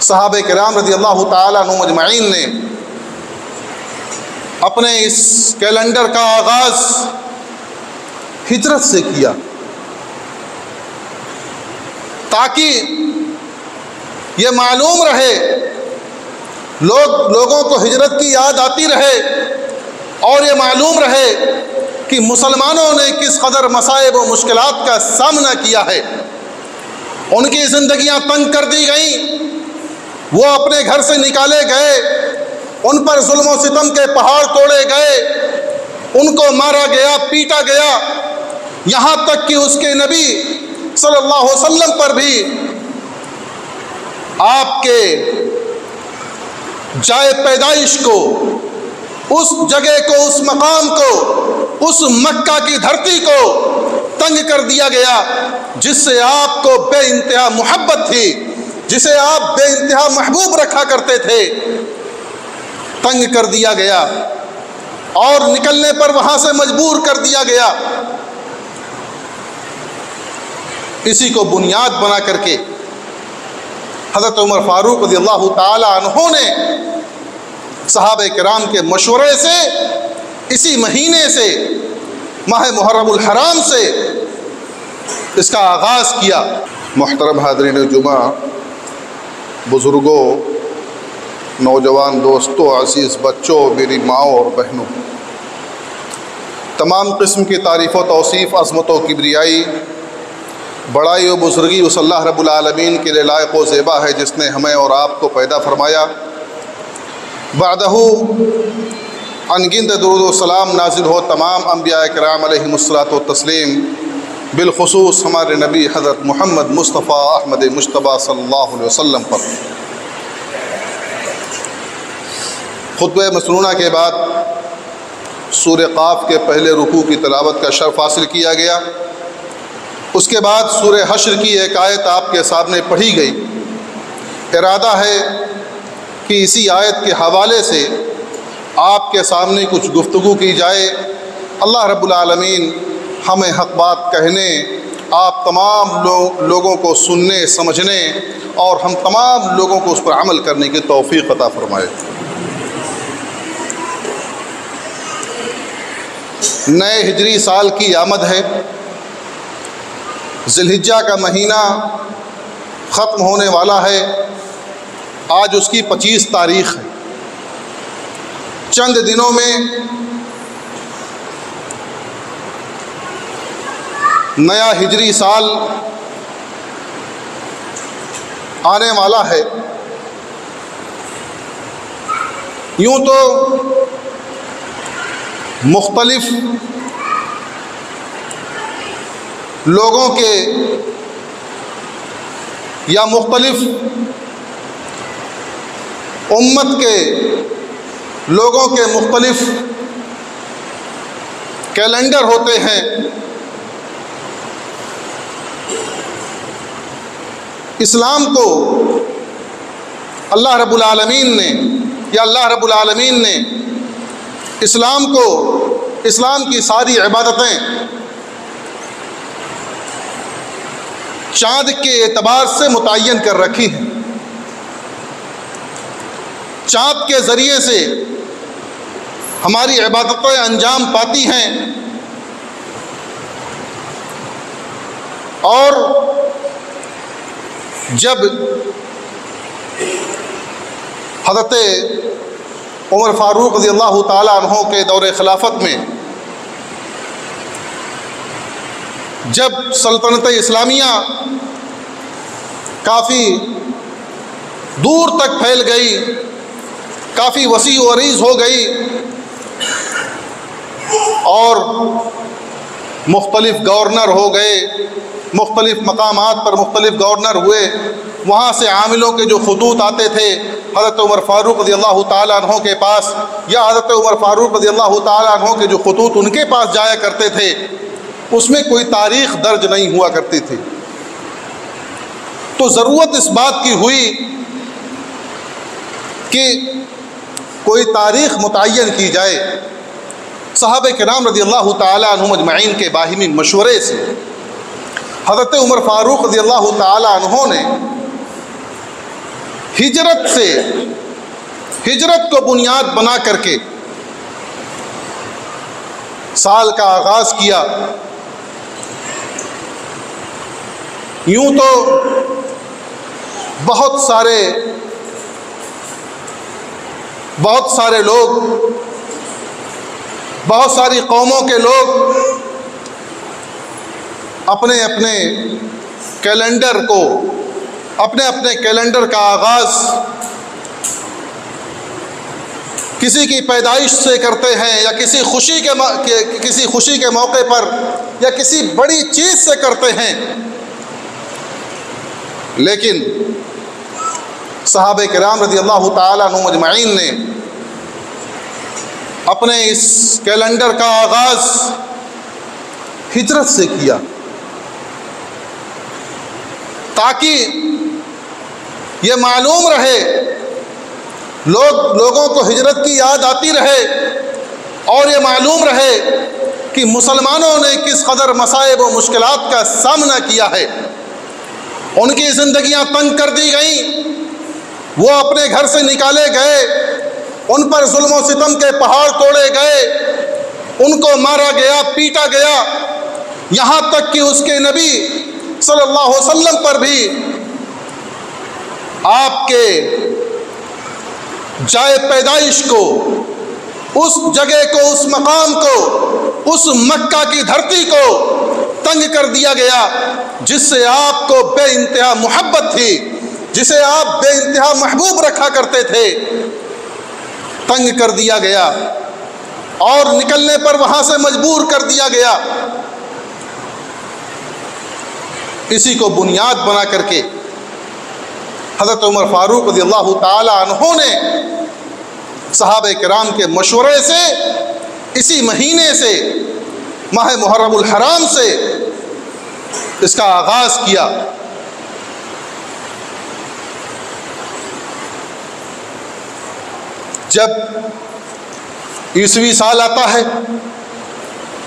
صحابہ کرام رضی اللہ تعالیٰ عنہم اجمعین نے اپنے اس کیلنڈر کا آغاز ہجرت سے کیا، تاکہ یہ معلوم رہے، لوگوں کو ہجرت کی یاد آتی رہے، اور یہ معلوم رہے کہ مسلمانوں نے کس قدر مصائب و مشکلات کا سامنا کیا ہے۔ ان کی زندگیاں تنگ کر دی گئیں، وہ اپنے گھر سے نکالے گئے، ان پر ظلم و ستم کے پہاڑ توڑے گئے، ان کو مارا گیا، پیٹا گیا، یہاں تک کہ اس کے نبی صلی اللہ علیہ وسلم پر بھی آپ کے جائے پیدائش کو، اس جگہ کو، اس مقام کو، اس مکہ کی دھرتی کو تنگ کر دیا گیا، جس سے آپ کو بے انتہا محبت تھی، جسے آپ بے انتہا محبوب رکھا کرتے تھے، تنگ کر دیا گیا اور نکلنے پر وہاں سے مجبور کر دیا گیا۔ اسی کو بنیاد بنا کر کے حضرت عمر فاروق رضی اللہ تعالی عنہ نے صحابہ کرام کے مشورے سے اسی مہینے سے، ماہ محرم الحرام سے اس کا آغاز کیا۔ محترم حاضرین جمعہ، بزرگوں، نوجوان دوستوں، عزیز بچوں، میری ماؤں اور بہنوں، تمام قسم کی تعریف و توصیف، عظمت و کبریائی، بڑائی و بزرگی اس اللہ رب العالمین کے لیے لائق و زیبا ہے جس نے ہمیں اور آپ کو پیدا فرمایا۔ بعدہ انگنت درود و سلام نازل ہو تمام انبیاء کرام علیہم الصلاۃ والتسلیم، بالخصوص ہمارے نبی حضرت محمد مصطفیٰ احمد مجتبیٰ صلی اللہ علیہ وسلم پر۔ خطبہ مسنونہ کے بعد سورہ قاف کے پہلے رکوع کی تلاوت کا شرف حاصل کیا گیا۔ اس کے بعد سورہ حشر کی ایک آیت آپ کے سامنے پڑھی گئی۔ ارادہ ہے کہ اسی آیت کے حوالے سے آپ کے سامنے کچھ گفتگو کی جائے۔ اللہ رب العالمین ہمیں حق بات کہنے، آپ تمام لوگوں کو سننے سمجھنے اور ہم تمام لوگوں کو اس پر عمل کرنے کی توفیق عطا فرمائے۔ نئے ہجری سال کی آمد ہے، ذی الحجہ کا مہینہ ختم ہونے والا ہے، آج اس کی 25 تاریخ ہے۔ چند دنوں میں نیا ہجری سال آنے والا ہے۔ یوں تو مختلف لوگوں کے یا مختلف امت کے لوگوں کے مختلف کیلنڈر ہوتے ہیں۔ اسلام کو اللہ رب العالمین نے اسلام کو، اسلام کی ساری عبادتیں چاند کے اعتبار سے متعین کر رکھی ہیں۔ چاند کے ذریعے سے ہماری عبادتیں انجام پاتی ہیں، اور جب حضرت عمر فاروق رضی اللہ تعالیٰ عنہ کے دور خلافت میں جب سلطنت اسلامیہ کافی دور تک پھیل گئی، کافی وسیع و عریض ہو گئی، اور مختلف گورنر ہو گئے، مختلف مقامات پر مختلف گورنر ہوئے، وہاں سے عاملوں کے جو خطوط آتے تھے حضرت عمر فاروق رضی اللہ تعالیٰ عنہ کے پاس، یا حضرت عمر فاروق رضی اللہ تعالیٰ عنہ کے جو خطوط ان کے پاس جایا کرتے تھے، اس میں کوئی تاریخ درج نہیں ہوا کرتی تھی۔ تو ضرورت اس بات کی ہوئی کہ کوئی تاریخ متعین کی جائے۔ صحابہ کرام رضی اللہ تعالیٰ عنہم اجمعین کے باہمی مشورے سے حضرت عمر فاروق رضی اللہ تعالیٰ عنہ نے ہجرت کو بنیاد بنا کر کے سال کا آغاز کیا۔ یوں تو بہت سارے لوگ، بہت ساری قوموں کے لوگ اپنے اپنے کیلنڈر کا آغاز کسی کی پیدائش سے کرتے ہیں، یا کسی خوشی کے موقع پر، یا کسی بڑی چیز سے کرتے ہیں۔ لیکن صحابہ کرام رضی اللہ تعالیٰ عنہم اجمعین نے اپنے اس کیلنڈر کا آغاز ہجرت سے کیا، تاکہ یہ معلوم رہے، لوگوں کو ہجرت کی یاد آتی رہے، اور یہ معلوم رہے کہ مسلمانوں نے کس قدر مصائب و مشکلات کا سامنا کیا ہے۔ ان کی زندگیاں تنگ کر دی گئیں، وہ اپنے گھر سے نکالے گئے، ان پر ظلم و ستم کے پہاڑ توڑے گئے، ان کو مارا گیا، پیٹا گیا، یہاں تک کہ اس کے نبی صلی اللہ علیہ وسلم پر بھی آپ کے جائے پیدائش کو، اس جگہ کو، اس مقام کو، اس مکہ کی دھرتی کو تنگ کر دیا گیا، جس سے آپ کو بے انتہا محبت تھی، جسے آپ بے انتہا محبوب رکھا کرتے تھے، تنگ کر دیا گیا اور نکلنے پر وہاں سے مجبور کر دیا گیا۔ اسی کو بنیاد بنا کر کے حضرت عمر فاروق رضی اللہ تعالی عنہ نے صحابہ کرام کے مشورے سے اسی مہینے سے، ماہ محرم الحرام سے اس کا آغاز کیا۔ جب عیسوی سال آتا ہے،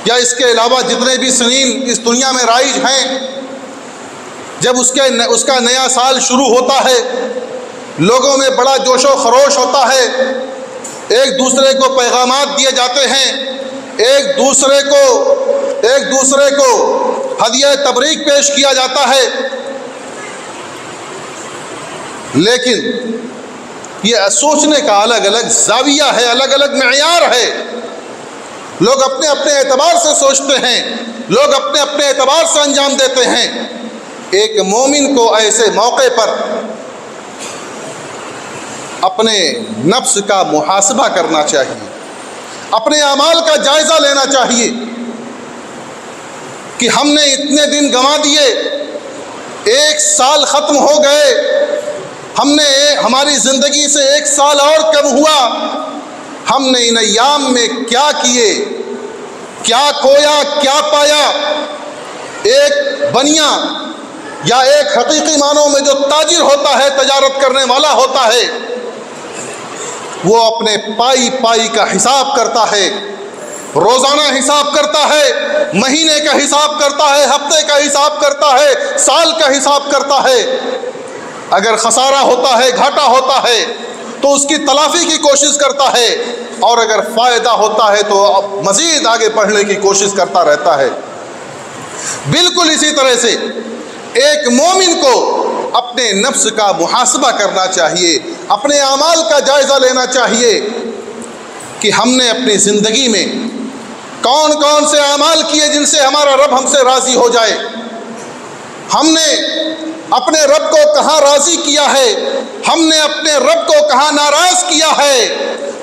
یا اس کے علاوہ جتنے بھی سنین اس دنیا میں رائج ہیں، جب اس کا نیا سال شروع ہوتا ہے، لوگوں میں بڑا جوش و خروش ہوتا ہے، ایک دوسرے کو پیغامات دیے جاتے ہیں، ایک دوسرے کو ہدیہ تبریک پیش کیا جاتا ہے۔ لیکن یہ سوچنے کا الگ الگ زاویہ ہے، الگ الگ معیار ہے۔ لوگ اپنے اپنے اعتبار سے سوچتے ہیں، لوگ اپنے اپنے اعتبار سے انجام دیتے ہیں۔ ایک مومن کو ایسے موقع پر اپنے نفس کا محاسبہ کرنا چاہیے، اپنے اعمال کا جائزہ لینا چاہیے کہ ہم نے اتنے دن گنوا دیے، ایک سال ختم ہو گئے، ہماری زندگی سے ایک سال اور کم ہوا، ہم نے ان ایام میں کیا کیے، کیا کھویا، کیا پایا۔ ایک بنیا یا ایک حقیقی معنوں میں جو تاجر ہوتا ہے، تجارت کرنے والا ہوتا ہے، وہ اپنے پائی کا حساب کرتا ہے، روزانہ حساب کرتا ہے، مہینے کا حساب کرتا ہے، ہفتے کا حساب کرتا ہے، سال کا حساب کرتا ہے۔ اگر خسارہ ہوتا ہے، گھاٹا ہوتا ہے، تو اس کی تلافی کی کوشش کرتا ہے، اور اگر فائدہ ہوتا ہے تو مزید آگے بڑھنے کی کوشش کرتا رہتا ہے۔ بالکل اسی طرح سے ایک مومن کو اپنے نفس کا محاسبہ کرنا چاہیے، اپنے اعمال کا جائزہ لینا چاہیے کہ ہم نے اپنی زندگی میں کون کون سے اعمال کیے جن سے ہمارا رب ہم سے راضی ہو جائے، ہم نے اپنے رب کو کہاں راضی کیا ہے، ہم نے اپنے رب کو کہاں ناراض کیا ہے،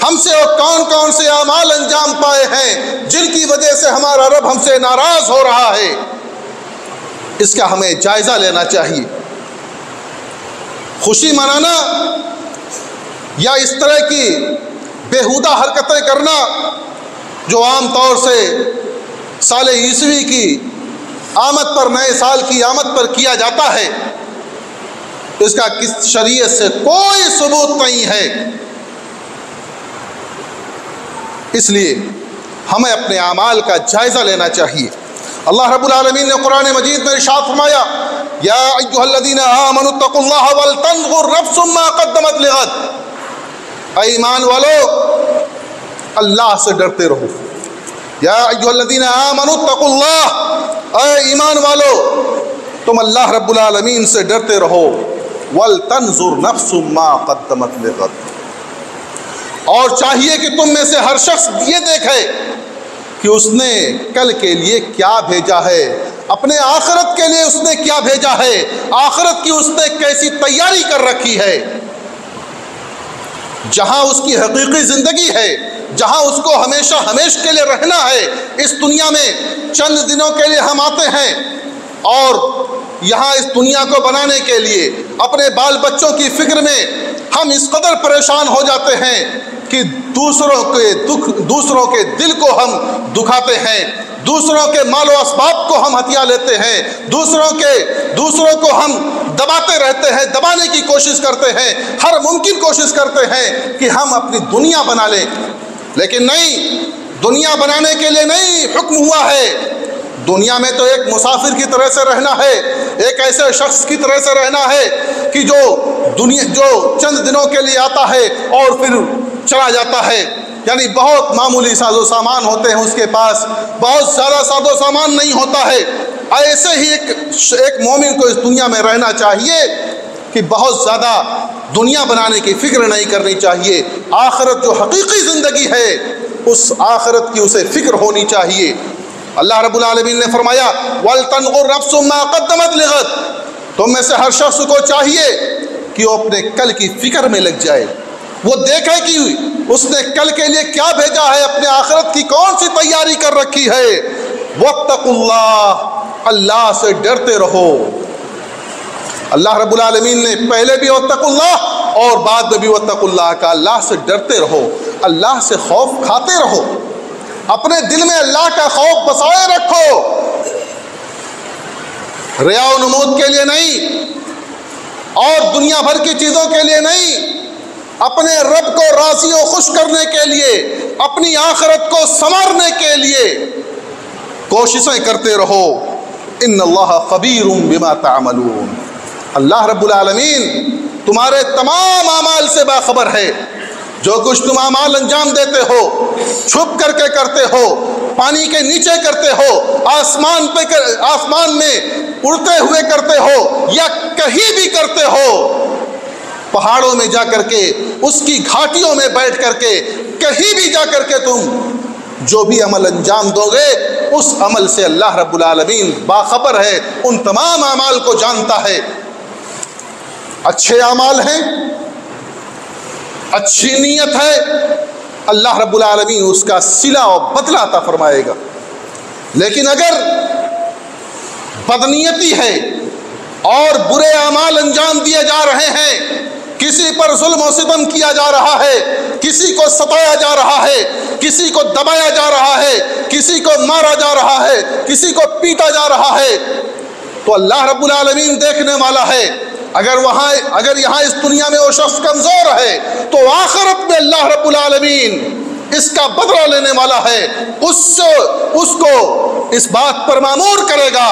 ہم سے وہ کون کون سے اعمال انجام پائے ہیں جن کی وجہ سے ہمارا رب ہم سے ناراض ہو رہا ہے۔ اس کا ہمیں جائزہ لینا چاہیے۔ خوشی منانا یا اس طرح کی بیہودہ حرکتیں کرنا جو عام طور سے سال عیسوی کی آمد پر، نئے سال کی آمد پر کیا جاتا ہے، اس کا کس شریعت سے کوئی ثبوت نہیں ہے۔ اس لیے ہمیں اپنے اعمال کا جائزہ لینا چاہیے۔ اللہ رب العالمین نے قرآن مجید میں ارشاد فرمایا، یا ایھا الذین آمنوا اتقوا اللہ ولتنظر نفس ما قدمت لغد، اے ایمان والو اللہ سے ڈرتے رہو. یا ایھا الذین آمنوا اتقوا اللہ، اے ایمان والو تم اللہ رب العالمین سے ڈرتے رہو. وَلْتَنْظُرْ نَفْسٌ مَا قَدَّمَتْ لِغَدٍ، اور چاہیے کہ تم میں سے ہر شخص یہ دیکھے کہ اس نے کل کے لیے کیا بھیجا ہے، اپنے آخرت کے لیے اس نے کیا بھیجا ہے، آخرت کی اس نے کیسی تیاری کر رکھی ہے. جہاں اس کی حقیقی زندگی ہے، جہاں اس کو ہمیشہ ہمیشہ کے لیے رہنا ہے. اس دنیا میں چند دنوں کے لیے ہم آتے ہیں اور یہاں اس دنیا کو بنانے کے لیے اپنے بال بچوں کی فکر میں ہم اس قدر پریشان ہو جاتے ہیں کہ دوسروں کے دل کو ہم دکھاتے ہیں، دوسروں کے مال و اسباب کو ہم ہتھیا لیتے ہیں، دوسروں کو ہم دباتے رہتے ہیں، دبانے کی کوشش کرتے ہیں، ہر ممکن کوشش کرتے ہیں کہ ہم اپنی دنیا بنا لیں. لیکن نہیں، دنیا بنانے کے لیے نہیں حکم ہوا ہے. دنیا میں تو ایک مسافر کی طرح سے رہنا ہے، ایک ایسے شخص کی طرح سے رہنا ہے کہ جو چند دنوں کے لیے آتا ہے اور پھر چلا جاتا ہے. یعنی بہت معمولی ساز و سامان ہوتے ہیں اس کے پاس، بہت زیادہ ساز و سامان نہیں ہوتا ہے. ایسے ہی ایک مومن کو اس دنیا میں رہنا چاہیے کہ بہت زیادہ دنیا بنانے کی فکر نہیں کرنی چاہیے. آخرت جو حقیقی زندگی ہے اس آخرت کی اسے فکر ہونی چاہیے. اللہ رب العالمین نے فرمایا وَلْتَنْظُرْ نَفْسٌ مَا قَدَّمَتْ لِغَدٍ، تم میں سے ہر شخص کو چاہیے کہ وہ اپنے کل کی فکر میں لگ جائے، وہ دیکھے کہ اس نے کل کے لیے کیا بھیجا ہے، اپنے آخرت کی کون سی تیاری کر رکھی ہے. وَاتَّقُوا اللَّهَ، اللہ سے ڈرتے رہو. اللہ رب العالمین نے پہلے بھی وَاتَّقُوا اللَّهَ اور بعد میں بھی وَاتَّقُوا اللَّهَ کا. اللہ سے ڈرتے رہو، اللہ سے خوف کھاتے رہو، اپنے دل میں اللہ کا خوف بسائے رکھو. ریا و نمود کے لیے نہیں اور دنیا بھر کی چیزوں کے لیے نہیں، اپنے رب کو راضی و خوش کرنے کے لیے، اپنی آخرت کو سنوارنے کے لیے کوششیں کرتے رہو. ان اللہ خبیر بما تعملون، اللہ رب العالمین تمہارے تمام اعمال سے باخبر ہے. جو کچھ تم اعمال انجام دیتے ہو، چھپ کر کے کرتے ہو، پانی کے نیچے کرتے ہو، آسمان میں اڑتے ہوئے کرتے ہو یا کہیں بھی کرتے ہو، پہاڑوں میں جا کر کے، اس کی گھاٹیوں میں بیٹھ کر کے، کہیں بھی جا کر کے تم جو بھی عمل انجام دو گے اس عمل سے اللہ رب العالمین باخبر ہے، ان تمام اعمال کو جانتا ہے. اچھے اعمال ہیں، اچھی نیت ہے، اللہ رب العالمین اس کا صلہ و بدلہ عطا فرمائے گا. لیکن اگر بدنیتی ہے اور برے اعمال انجام دیے جا رہے ہیں، کسی پر ظلم و ستم کیا جا رہا ہے، کسی کو ستایا جا رہا ہے، کسی کو دبایا جا رہا ہے، کسی کو مارا جا رہا ہے، کسی کو پیٹا جا رہا ہے، تو اللہ رب العالمین دیکھنے والا ہے. اگر یہاں اس دنیا میں وہ شخص کمزور ہے تو آخرت میں اللہ رب العالمین اس کا بدلہ لینے والا ہے. اس کو اس بات پر مامور کرے گا،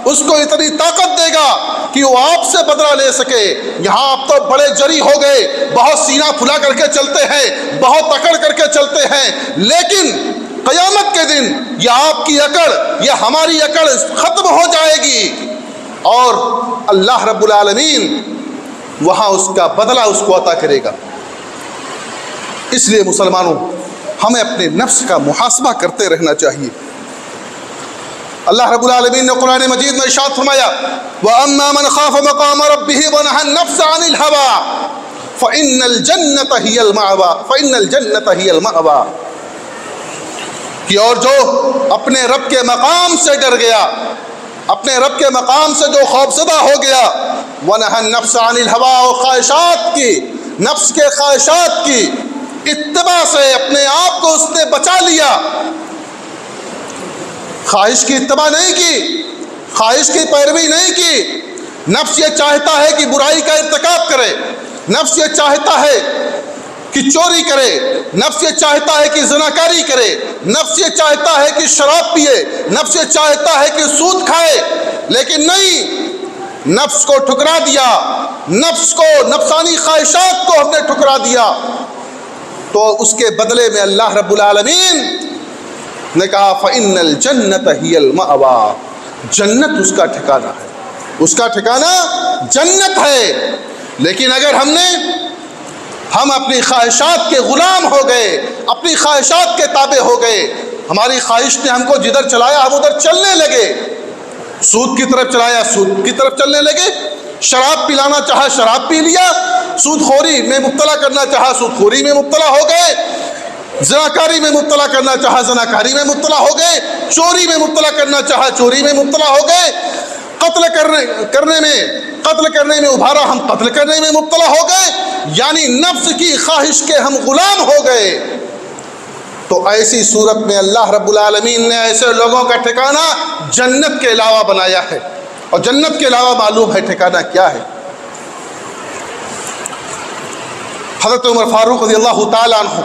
اس کو اتنی طاقت دے گا کہ وہ آپ سے بدلہ لے سکے. یہاں آپ تو بڑے جری ہو گئے، بہت سینہ پھلا کر کے چلتے ہیں، بہت اکڑ کر کے چلتے ہیں، لیکن قیامت کے دن یہ آپ کی اکڑ، یہ ہماری اکڑ ختم ہو جائے گی اور اللہ رب العالمین وہاں اس کا بدلہ اس کو عطا کرے گا. اس لیے مسلمانوں ہمیں اپنے نفس کا محاسبہ کرتے رہنا چاہیے. اللہ رب العالمین نے قرآن مجید میں ارشاد فرمایا وَأَمَّا مَنْ خَافَ مَقَامَ رَبِّهِ وَنَهَى النَّفْسَ عَنِ الْهَوَىٰ فَإِنَّ الْجَنَّةَ هِيَ الْمَأْوَىٰ، کہ اور جو اپنے رب کے مقام سے ڈر گیا، اپنے رب کے مقام سے جو خوفزدہ ہو گیا، وَنَهَى النَّفْسَ عَنِ الْهَوَىٰ، اور خواہشات کی، نفس کے خواہشات کی اتباع سے اپنے آپ کو اس نے بچا لیا. خواہش کی اتباع نہیں کی، خواہش کی پیروی نہیں کی. نفس یہ چاہتا ہے کہ برائی کا ارتکاب کرے، نفس یہ چاہتا ہے کہ چوری کرے، نفس یہ چاہتا ہے کہ زناکاری کرے، نفس یہ چاہتا ہے کہ شراب پیے، نفس یہ چاہتا ہے کہ سود کھائے. لیکن نہیں، نفس کو ٹھکرا دیا، نفس کو، نفسانی خواہشات کو ہم نے ٹھکرا دیا، تو اس کے بدلے میں اللہ رب العالمین نے کہا فَإِنَّ الْجَنَّةَ هِيَ الْمَأْوَىٰ، جنت اس کا ٹھکانہ ہے، اس کا ٹھکانہ جنت ہے۔ لیکن اگر ہم اپنی خواہشات کے غلام ہو گئے، اپنی خواہشات کے تابع ہو گئے، ہماری خواہش نے ہم کو جدھر چلایا ہم ادھر چلنے لگے، سود کی طرف چلایا سود کی طرف چلنے لگے، شراب پلانا چاہا شراب پی لیا، سود خوری میں مبتلا کرنا چاہا سود خوری میں مبتلا ہو گئے، زناکاری میں مبتلا کرنا چاہا زناکاری میں مبتلا ہو گئے، چوری میں مبتلا کرنا چاہا چوری میں مبتلا ہو گئے، قتل کرنے میں ابھارا ہم قتل کرنے میں مبتلا ہو گئے، یعنی نفس کی خواہش کے ہم غلام ہو گئے۔ تو ایسی صورت میں اللہ رب العالمین نے ایسے لوگوں کا ٹھکانہ جنت کے علاوہ بنایا ہے، اور جنت کے علاوہ معلوم ہے ٹھکانہ کیا ہے۔ حضرت عمر فاروق رضی اللہ تعالیٰ عنہ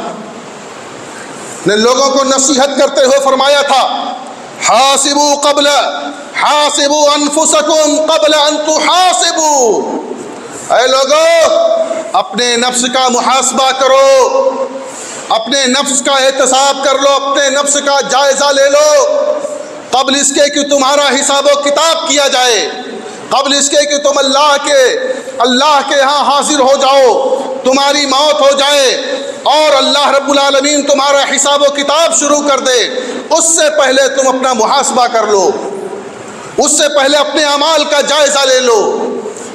نے لوگوں کو نصیحت کرتے ہوئے فرمایا تھا حاسبوا انفسکم قبل ان تحاسبوا، اے لوگو اپنے نفس کا محاسبہ کرو، اپنے نفس کا احتساب کر لو، اپنے نفس کا جائزہ لے لو، قبل اس کے کہ تمہارا حساب و کتاب کیا جائے، قبل اس کے کہ تم اللہ کے ہاں حاضر ہو جاؤ، تمہاری موت ہو جائے اور اللہ رب العالمین تمہارا حساب و کتاب شروع کر دے، اس سے پہلے تم اپنا محاسبہ کر لو، اس سے پہلے اپنے اعمال کا جائزہ لے لو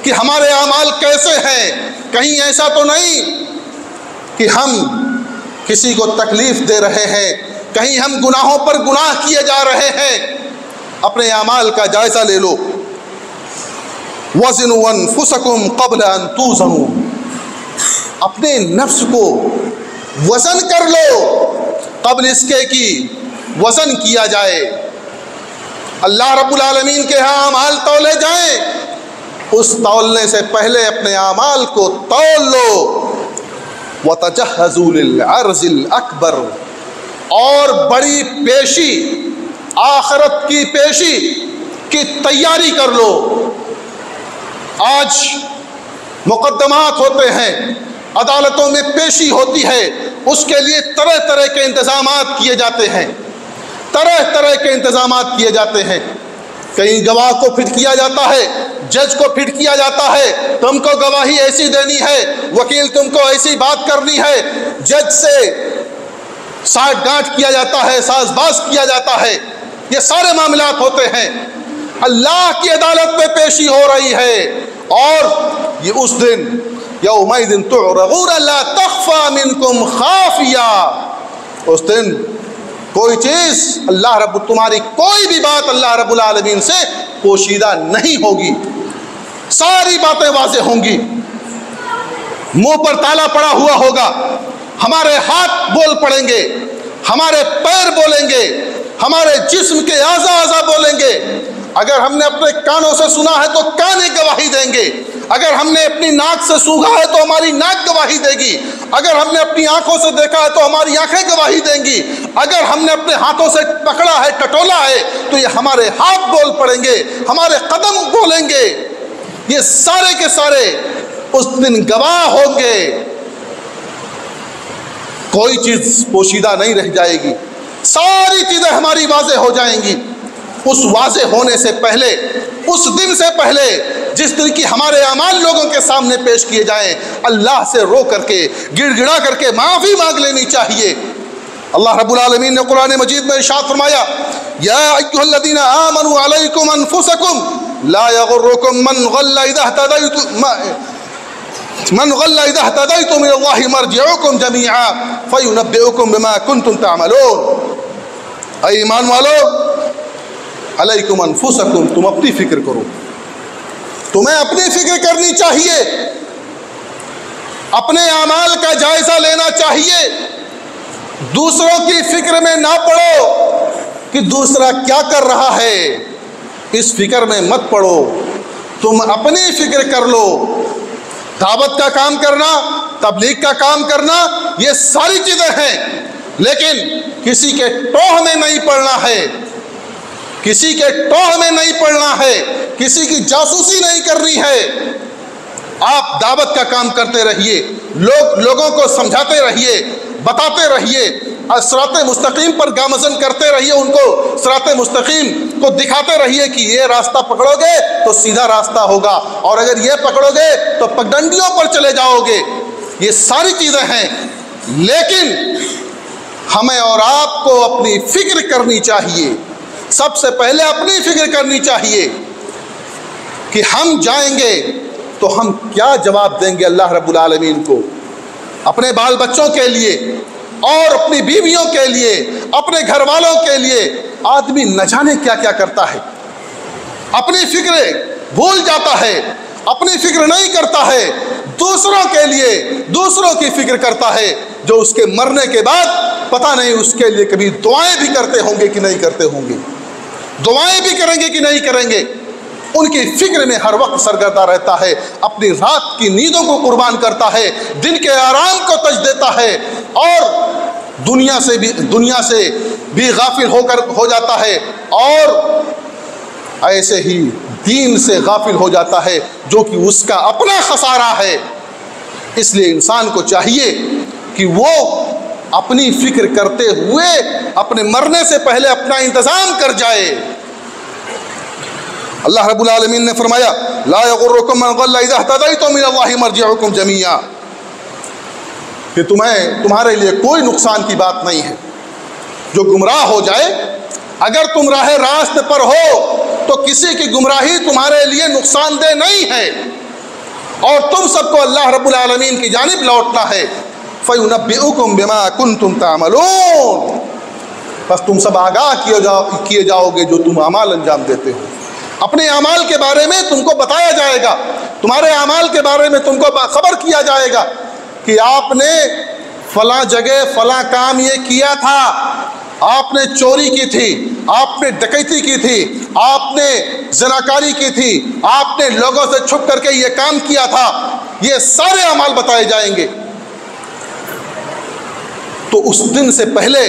کہ ہمارے اعمال کیسے ہیں، کہیں ایسا تو نہیں کہ ہم کسی کو تکلیف دے رہے ہیں، کہیں ہم گناہوں پر گناہ کیے جا رہے ہیں۔ اپنے اعمال کا جائزہ لے لو۔ وَزِنُوا أَنفُسَكُمْ قَبْلَ أَن تُوزَنُوا، اپنے نفس کو وزن کر لو قبل اس کے کہ وزن کیا جائے، اللہ رب العالمین کے ہاں اعمال تولے جائیں، اس تولنے سے پہلے اپنے اعمال کو تول لو۔ وَتَجَهَّزُوا لِلْعَرْضِ الْأَكْبَرِ، اور بڑی پیشی، آخرت کی پیشی کی تیاری کر لو۔ آج مقدمات ہوتے ہیں، عدالتوں میں پیشی ہوتی ہے، اس کے لیے طرح طرح کے انتظامات کیے جاتے ہیں، طرح طرح کے انتظامات کیے جاتے ہیں۔ کہیں گواہ کو فٹ کیا جاتا ہے، جج کو فٹ کیا جاتا ہے، تم کو گواہی ایسی دینی ہے، وکیل تم کو ایسی بات کرنی ہے، جج سے ساٹھ گانٹھ کیا جاتا ہے، ساز باز کیا جاتا ہے، یہ سارے معاملات ہوتے ہیں۔ اللہ کی عدالت میں پیشی ہو رہی ہے، اور یہ اس دن یومئذ تعرضون لا تخفى منکم خافیہ، اس دن کوئی چیز اللہ رب، تمہاری کوئی بھی بات اللہ رب العالمین سے پوشیدہ نہیں ہوگی، ساری باتیں واضح ہوں گی، منہ پر تالا پڑا ہوا ہوگا، ہمارے ہاتھ بول پڑیں گے، ہمارے پیر بولیں گے، ہمارے جسم کے اعضاء بولیں گے۔ اگر ہم نے اپنے کانوں سے سنا ہے تو کان گواہی دیں گے، اگر ہم نے اپنی ناک سے سونگھا ہے تو ہماری ناک گواہی دے گی، اگر ہم نے اپنی آنکھوں سے دیکھا ہے تو ہماری آنکھیں گواہی دیں گی، اگر ہم نے اپنے ہاتھوں سے پکڑا ہے، ٹٹولا ہے، تو یہ ہمارے ہاتھ بول پڑیں گے، ہمارے قدم بولیں گے، یہ سارے کے سارے اس دن گواہ ہوں گے، کوئی چیز پوشیدہ نہیں رہ جائے گی، ساری چیزیں ہماری واضح ہو جائیں گی۔ اس واضح ہونے سے پہلے، اس دن سے پہلے جس دن کی ہمارے اعمال لوگوں کے سامنے پیش کیے جائیں، اللہ سے رو کر کے، گڑ گڑا کر کے معافی مانگ لینی چاہیے۔ اللہ رب العالمین نے قرآن مجید میں ارشاد فرمایا یا ایھا الذین آمنوا علیکم انفسکم لا یغرکم من غل اذا اہتدیتم الی اللہ مرجعکم جمیعا فینبئکم بما کنتم تعملون۔ اے ایمان والو، علیکم انفسکم، تم اپنی فکر کرو، تمہیں اپنی فکر کرنی چاہیے، اپنے اعمال کا جائزہ لینا چاہیے، دوسروں کی فکر میں نہ پڑو کہ دوسرا کیا کر رہا ہے، اس فکر میں مت پڑو، تم اپنی فکر کر لو۔ دعوت کا کام کرنا، تبلیغ کا کام کرنا، یہ ساری چیزیں ہیں، لیکن کسی کے ٹوہ میں نہیں پڑنا ہے، کسی کے ٹوہ میں نہیں پڑنا ہے، کسی کی جاسوسی نہیں کرنی ہے، آپ دعوت کا کام کرتے رہیے، لوگوں کو سمجھاتے رہیے، بتاتے رہیے، صراط مستقیم پر گامزن کرتے رہیے، ان کو صراط مستقیم کو دکھاتے رہیے کہ یہ راستہ پکڑو گے تو سیدھا راستہ ہوگا، اور اگر یہ پکڑو گے تو پگڈنڈیوں پر چلے جاؤ گے۔ یہ ساری چیزیں ہیں، لیکن ہمیں اور آپ کو اپنی فکر کرنی چاہیے، سب سے پہلے اپنی فکر کرنی چاہیے کہ ہم جائیں گے تو ہم کیا جواب دیں گے اللہ رب العالمین کو، اپنے بال بچوں کے لیے اور اپنی بیویوں کے لیے، اپنے گھر والوں کے لیے۔ آدمی نہ جانے کیا کیا کرتا ہے، اپنی فکر بھول جاتا ہے، اپنی فکر نہیں کرتا ہے، دوسروں کے لیے دوسروں کی فکر کرتا ہے، جو اس کے مرنے کے بعد پتہ نہیں اس کے لیے کبھی دعائیں بھی کرتے ہوں گے کہ نہیں کرتے ہوں گے، دعائیں بھی کریں گے کہ نہیں کریں گے۔ ان کی فکر میں ہر وقت سرگردہ رہتا ہے، اپنی رات کی نیندوں کو قربان کرتا ہے، دن کے آرام کو تج دیتا ہے، اور دنیا سے بھی غافل ہو جاتا ہے، اور ایسے ہی دین سے غافل ہو جاتا ہے جو کہ اس کا اپنا خسارہ ہے۔ اس لیے انسان کو چاہیے کہ وہ اپنی فکر کرتے ہوئے اپنے مرنے سے پہلے اپنا انتظام کر جائے۔ اللہ رب العالمین نے فرمایا لا یغرکم من ضل اذا اهتدیتم من اللہ مرجعکم جمیعا، کہ تمہارے لیے کوئی نقصان کی بات نہیں ہے جو گمراہ ہو جائے۔ اگر تم راہ راست پر ہو تو کسی کی گمراہی تمہارے لیے نقصان دہ نہیں ہے، اور تم سب کو اللہ رب العالمین کی جانب لوٹنا ہے۔ فَيُنَبِّئُكُم بِمَا كُنتُمْ تَعْمَلُونَ، بس تم سب آگاہ کیے جاؤ گے جو تم اعمال انجام دیتے ہو۔ اپنے اعمال کے بارے میں تم کو بتایا جائے گا، تمہارے اعمال کے بارے میں تم کو خبر کیا جائے گا کہ آپ نے فلاں جگہ فلاں کام یہ کیا تھا، آپ نے چوری کی تھی، آپ نے ڈکیتی کی تھی، آپ نے زناکاری کی تھی، آپ نے لوگوں سے چھپ کر کے یہ کام کیا تھا، یہ سارے اعمال بتائے جائیں گے۔ تو اس دن سے پہلے،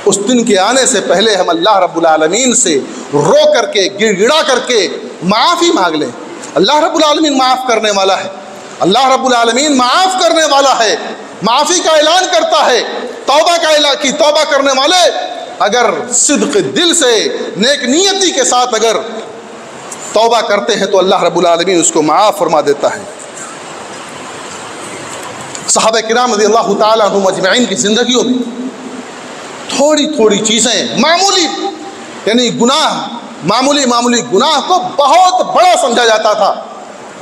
اس دن کے آنے سے پہلے ہم اللہ رب العالمین سے رو کر کے گڑ گڑا کر کے معافی مانگ لیں۔ اللہ رب العالمین معاف کرنے والا ہے، اللہ رب العالمین معاف کرنے والا ہے، معافی کا اعلان کرتا ہے۔ توبہ کا اعلان کی توبہ کرنے والے اگر صدق دل سے نیک نیتی کے ساتھ اگر توبہ کرتے ہیں تو اللہ رب العالمین اس کو معاف فرما دیتا ہے۔ صحابہ کرام رضی اللہ تعالیٰ عنہم اجمعین کی زندگیوں میں تھوڑی تھوڑی چیزیں، معمولی یعنی گناہ، معمولی گناہ کو بہت بڑا سمجھا جاتا تھا۔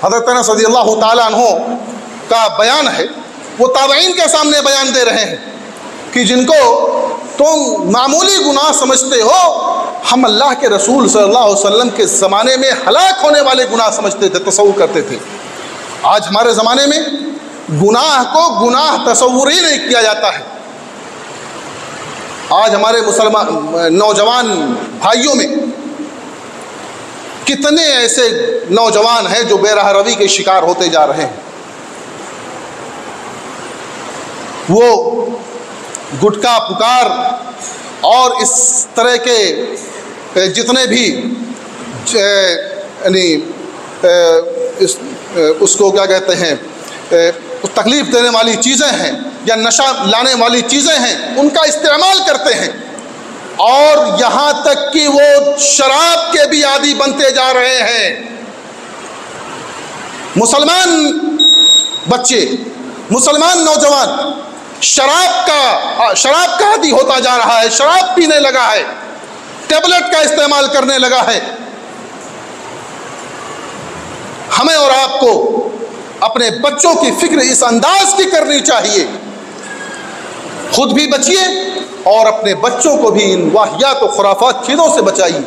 حضرت انس رضی اللہ تعالیٰ عنہ کا بیان ہے، وہ تابعین کے سامنے بیان دے رہے ہیں کہ جن کو تم معمولی گناہ سمجھتے ہو، ہم اللہ کے رسول صلی اللہ علیہ وسلم کے زمانے میں ہلاک ہونے والے گناہ سمجھتے تھے، تصور کرتے تھے۔ آج ہمارے زمانے میں گناہ کو گناہ تصور ہی نہیں کیا جاتا ہے۔ آج ہمارے مسلمان نوجوان بھائیوں میں کتنے ایسے نوجوان ہیں جو بے راہ روی کے شکار ہوتے جا رہے ہیں۔ وہ گٹکا پکار اور اس طرح کے جتنے بھی یعنی اس کو کیا کہتے ہیں، تکلیف دینے والی چیزیں ہیں یا نشہ لانے والی چیزیں ہیں، ان کا استعمال کرتے ہیں، اور یہاں تک کہ وہ شراب کے بھی عادی بنتے جا رہے ہیں۔ مسلمان بچے، مسلمان نوجوان شراب کا عادی ہوتا جا رہا ہے، شراب پینے لگا ہے، ٹیبلٹ کا استعمال کرنے لگا ہے۔ ہمیں اور آپ کو اپنے بچوں کی فکر اس انداز کی کرنی چاہیے، خود بھی بچیے اور اپنے بچوں کو بھی ان واہیات و خرافات چیزوں سے بچائیے۔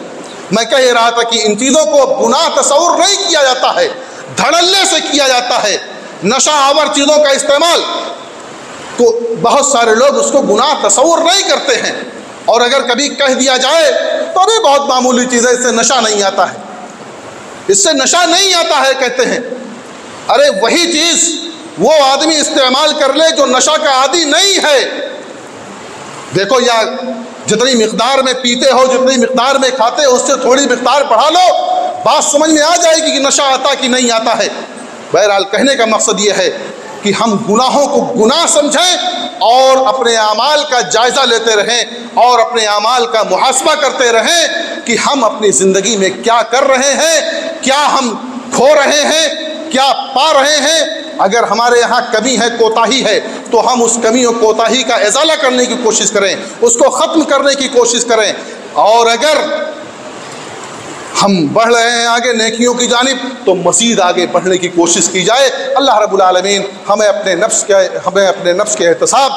میں کہہ رہا تھا کہ ان چیزوں کو گناہ تصور نہیں کیا جاتا ہے، دھڑلے سے کیا جاتا ہے۔ نشہ آور چیزوں کا استعمال کو بہت سارے لوگ اس کو گناہ تصور نہیں کرتے ہیں، اور اگر کبھی کہہ دیا جائے تو ارے بہت معمولی چیز ہے، اس سے نشہ نہیں آتا ہے، اس سے نشہ نہیں آتا ہے کہتے ہیں۔ ارے وہی چیز وہ آدمی استعمال کر لے جو نشہ کا عادی نہیں ہے۔ دیکھو، یا جتنی مقدار میں پیتے ہو، جتنی مقدار میں کھاتے ہو، اس سے تھوڑی مقدار بڑھا لو، بات سمجھ میں آ جائے گی کہ نشہ آتا کہ نہیں آتا ہے۔ بہرحال کہنے کا مقصد یہ ہے کہ ہم گناہوں کو گناہ سمجھیں اور اپنے اعمال کا جائزہ لیتے رہیں اور اپنے اعمال کا محاسبہ کرتے رہیں کہ ہم اپنی زندگی میں کیا کر رہے ہیں، کیا ہم کھو رہے ہیں، کیا پا رہے ہیں۔ اگر ہمارے یہاں کمی ہے، کوتاہی ہے، تو ہم اس کمی اور کوتاہی کا ازالہ کرنے کی کوشش کریں، اس کو ختم کرنے کی کوشش کریں۔ اور اگر ہم بڑھ رہے ہیں آگے نیکیوں کی جانب تو مزید آگے بڑھنے کی کوشش کی جائے۔ اللہ رب العالمین ہمیں اپنے نفس کے احتساب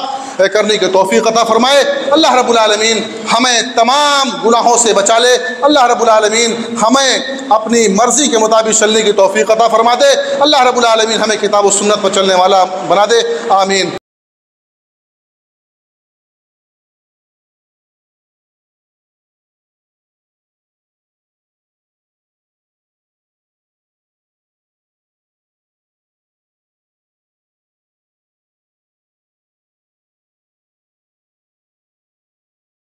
کرنے کی توفیق عطا فرمائے۔ اللہ رب العالمین ہمیں تمام گناہوں سے بچا لے۔ اللہ رب العالمین ہمیں اپنی مرضی کے مطابق چلنے کی توفیق عطا فرما دے۔ اللہ رب العالمین ہمیں کتاب و سنت پر چلنے والا بنا دے۔ آمین۔